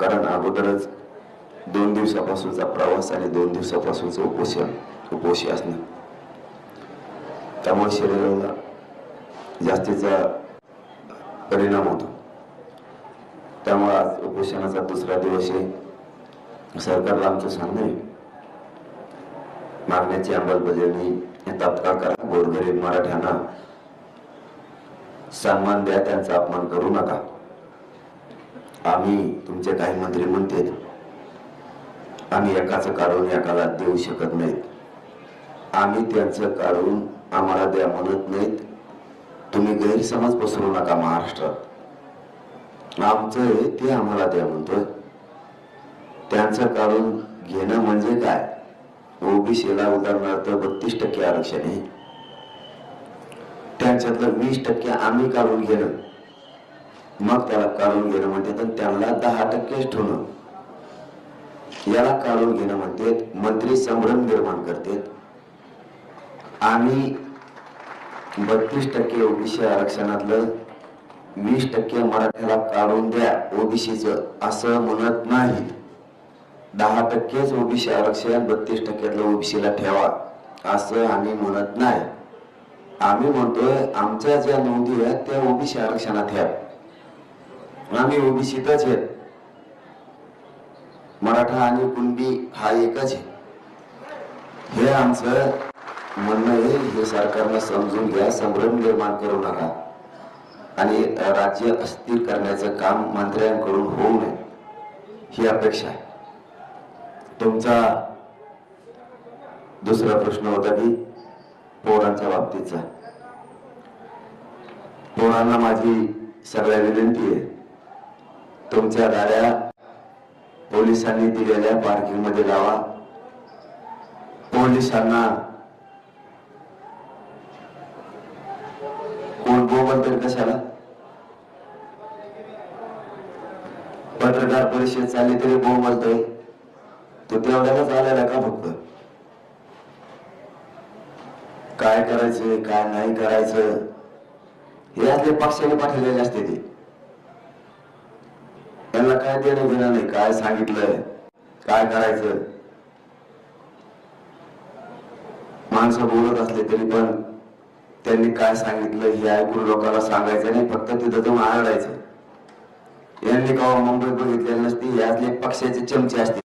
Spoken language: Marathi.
कारण अगोदरच 2 दिवसापासूनचा प्रवास आणि 2 दिवसापासूनचं उपोषी असणं, त्यामुळे शरीराला जास्तीचा परिणाम होतो. त्यामुळे आज उपोषणाचा दुसरा दिवस आहे. सरकारला आमचं सांगणं आहे, मागण्याची अंमलबजावणी तात्काळ करा. गोरगरीब मराठ्यांना सन्मान द्या, त्यांचा अपमान करू नका. आम्ही तुमचे काही मंत्री म्हणते आम्ही एकाचं काढून एकाला देऊ शकत नाहीत. आम्ही त्यांचं काढून आम्हाला द्या म्हणत नाहीत. तुम्ही गैरसमज पसरू नका. महाराष्ट्रात आमचं आहे ते आम्हाला द्या म्हणतोय. त्यांचं काढून घेणं म्हणजे काय? ओबीसीला उदाहरणार्थ 32% आरक्षण आहे, त्यांच्यातलं 20% आम्ही काढून घेणं, मग त्याला काढून घेणं म्हणते. तर त्यांना 10%च ठेवणं, याला काढून घेणं म्हणते. मंत्री संभ्रम निर्माण करते. आम्ही 32% ओबीसी आरक्षणातलं 20% मराठ्याला काढून द्या ओबीसीचं असं म्हणत नाही. 10%च ओबीसी आरक्षण 32%तलं ओबीसीला ठेवा असं आम्ही म्हणत नाही. आम्ही म्हणतोय आमच्या ज्या नोंदी आहेत त्या ओबीसी आरक्षणात ठेवा. आम्ही ओबीसीतच आहेत. मराठा आणि कुणबी हा एकच आहे, हे आमचं म्हणणं आहे. हे सरकारनं समजून घ्या. संभ्रम निर्माण करू नका आणि राज्य अस्थिर करण्याचं काम मंत्र्यांकडून होऊ नये ही अपेक्षा आहे. तुमचा दुसरा प्रश्न होता की पोरांच्या बाबतीतचा. पोरांना माझी सगळ्या विनंती आहे, तुमच्या गाड्या पोलिसांनी दिलेल्या पार्किंग मध्ये लावा. पोलिसांना कोण बोलतोय कशाला? पत्रकार परिषद चालली तरी बोलतोय. तो तेवढ्यालाच आलेला का? फक्त काय करायचं काय नाही करायचं हे आपल्या पक्षाने पाठवलेले असते. ते त्यांना काय देणं घेणं नाही. काय सांगितलंय काय करायचं. माणसं बोलत असले तरी पण त्यांनी काय सांगितलं हे ऐकून लोकांना सांगायचं नाही, फक्त तिथं जाऊन आरडायचं. यांनी का मुंबईत बघितलेलं नसते. यातले पक्षाचे चमचे असते.